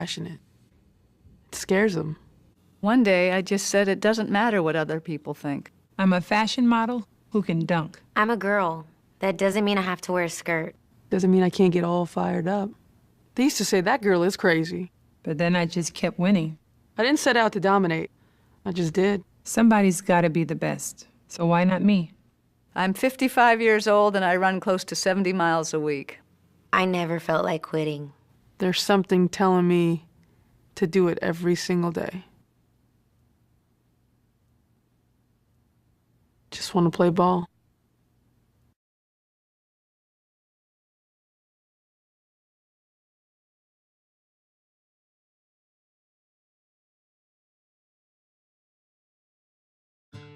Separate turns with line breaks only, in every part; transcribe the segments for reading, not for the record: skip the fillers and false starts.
passionate. It scares them.
One day I just said it doesn't matter what other people think.
I'm a fashion model who can dunk.
I'm a girl. That doesn't mean I have to wear a skirt.
Doesn't mean I can't get all fired up. They used to say that girl is crazy.
But then I just kept winning.
I didn't set out to dominate. I just did.
Somebody's gotta be the best, so why not me?
I'm 55 years old and I run close to 70 miles a week.
I never felt like quitting.
There's something telling me to do it every single day. Just want to play ball.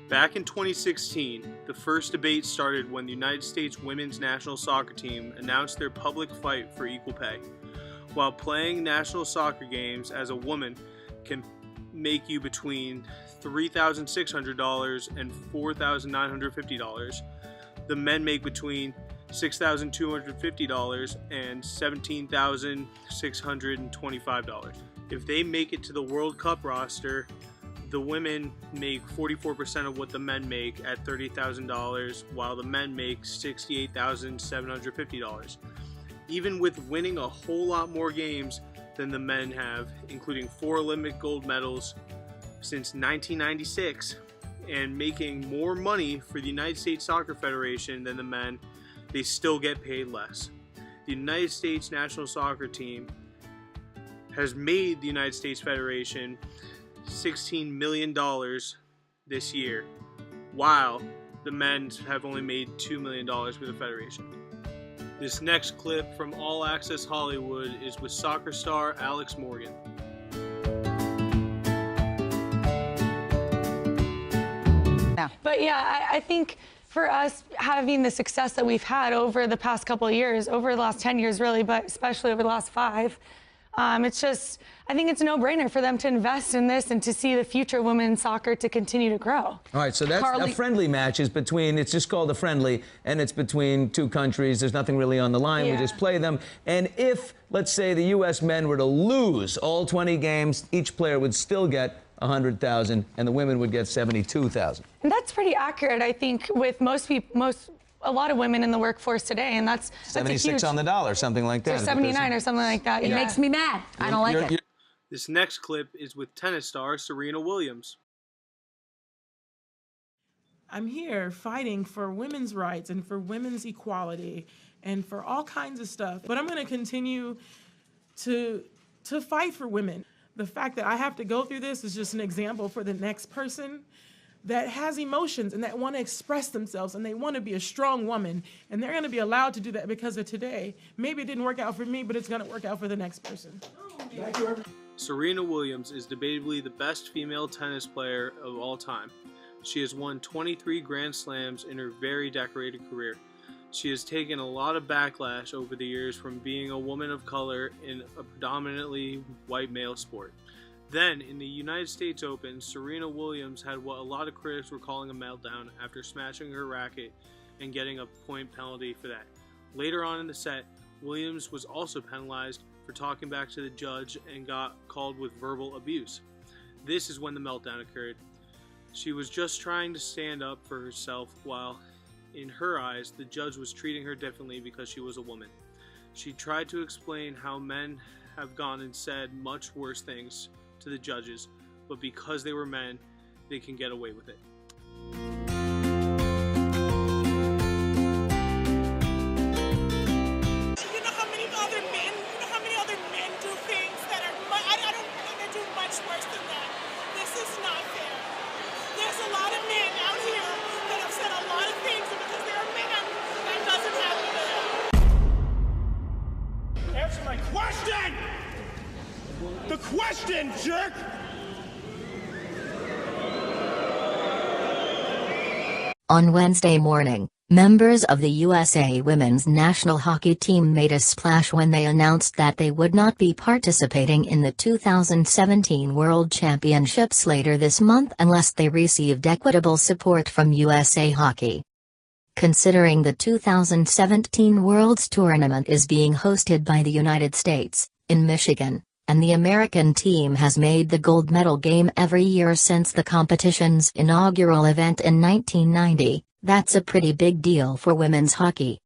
Back in 2016, the first debate started when the United States women's national soccer team announced their public fight for equal pay. While playing national soccer games as a woman can make you between $3,600 and $4,950, the men make between $6,250 and $17,625. If they make it to the World Cup roster, the women make 44% of what the men make at $30,000, while the men make $68,750. Even with winning a whole lot more games than the men have, including 4 Olympic gold medals since 1996, and making more money for the United States Soccer Federation than the men, they still get paid less. The United States national soccer team has made the United States Federation $16 million this year, while the men have only made $2 million for the Federation. This next clip from All Access Hollywood is with soccer star Alex Morgan.
But yeah, I think for us, having the success that we've had over the past couple of years, over the last 10 years really, but especially over the last 5, it's just, I think it's a no-brainer for them to invest in this and to see the future of women's soccer to continue to grow.
All right, so that's a friendly match is between, it's just called a friendly, and it's between 2 countries. There's nothing really on the line.
Yeah.
We just play them. And if, let's say, the U.S. men were to lose all 20 games, each player would still get $100,000, and the women would get $72,000.
And that's pretty accurate, I think, with a lot of women in the workforce today, and that's
76 on the dollar, something like that.
Or 79 or something like that.
It makes me mad. I don't like it.
This next clip is with tennis star Serena Williams.
I'm here fighting for women's rights and for women's equality and for all kinds of stuff, but I'm going to continue to fight for women. The fact that I have to go through this is just an example for the next person that has emotions and that want to express themselves and they want to be a strong woman, and they're going to be allowed to do that because of today. Maybe it didn't work out for me, but it's going to work out for the next person.
Serena Williams is debatably the best female tennis player of all time. She has won 23 Grand Slams in her very decorated career. She has taken a lot of backlash over the years from being a woman of color in a predominantly white male sport. Then, in the United States Open, Serena Williams had what a lot of critics were calling a meltdown after smashing her racket and getting a point penalty for that. Later on in the set, Williams was also penalized for talking back to the judge and got called with verbal abuse. This is when the meltdown occurred. She was just trying to stand up for herself while, in her eyes, the judge was treating her differently because she was a woman. She tried to explain how men have gone and said much worse things to the judges, but because they were men, they can get away with it.
You know how many other men do things that are, I don't think they do much worse than that. This is not fair. There's a lot of men out here that have said a lot of things, and because they're men, that doesn't happen to them.
Answer my question! The question, jerk!
On Wednesday morning, members of the USA women's national hockey team made a splash when they announced that they would not be participating in the 2017 World Championships later this month unless they received equitable support from USA Hockey. Considering the 2017 World's tournament is being hosted by the United States, in Michigan, and the American team has made the gold medal game every year since the competition's inaugural event in 1990. That's a pretty big deal for women's hockey.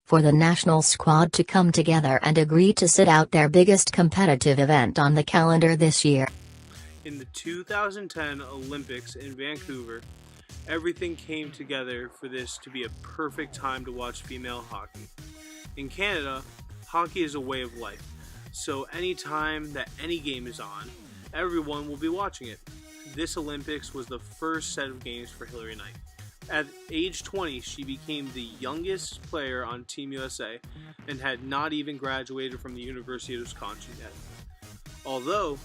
For the national squad to come together and agree to sit out their biggest competitive event on the calendar this year.
In the 2010 Olympics in Vancouver, everything came together for this to be a perfect time to watch female hockey. In Canada, hockey is a way of life, so anytime that any game is on, everyone will be watching it. This Olympics was the first set of games for Hilary Knight. At age 20, she became the youngest player on Team USA and had not even graduated from the University of Wisconsin yet. Although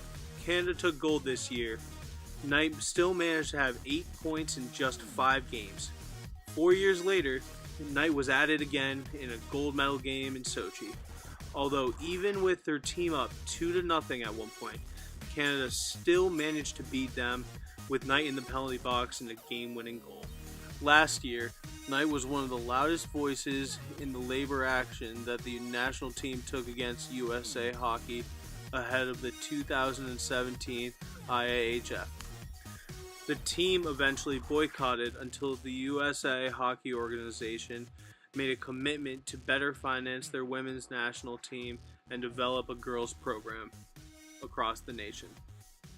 Canada took gold this year, Knight still managed to have 8 points in just 5 games. 4 years later, Knight was added again in a gold medal game in Sochi. Although even with their team up 2-0 at one point, Canada still managed to beat them with Knight in the penalty box in a game-winning goal. Last year, Knight was one of the loudest voices in the labor action that the national team took against USA Hockey ahead of the 2017 IIHF. The team eventually boycotted until the USA Hockey Organization made a commitment to better finance their women's national team and develop a girls program across the nation.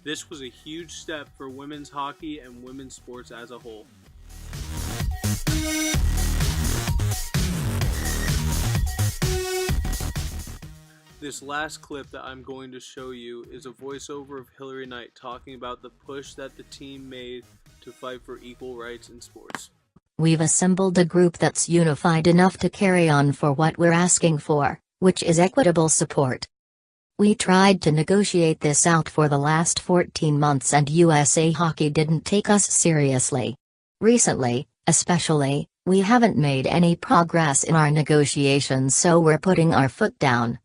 This was a huge step for women's hockey and women's sports as a whole. This last clip that I'm going to show you is a voiceover of Hilary Knight talking about the push that the team made to fight for equal rights in sports.
We've assembled a group that's unified enough to carry on for what we're asking for, which is equitable support. We tried to negotiate this out for the last 14 months and USA Hockey didn't take us seriously. Recently, especially, we haven't made any progress in our negotiations, so we're putting our foot down.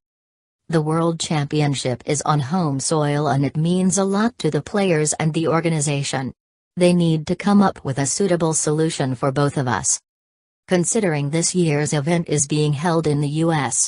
The World Championship is on home soil and it means a lot to the players and the organization. They need to come up with a suitable solution for both of us. Considering this year's event is being held in the US,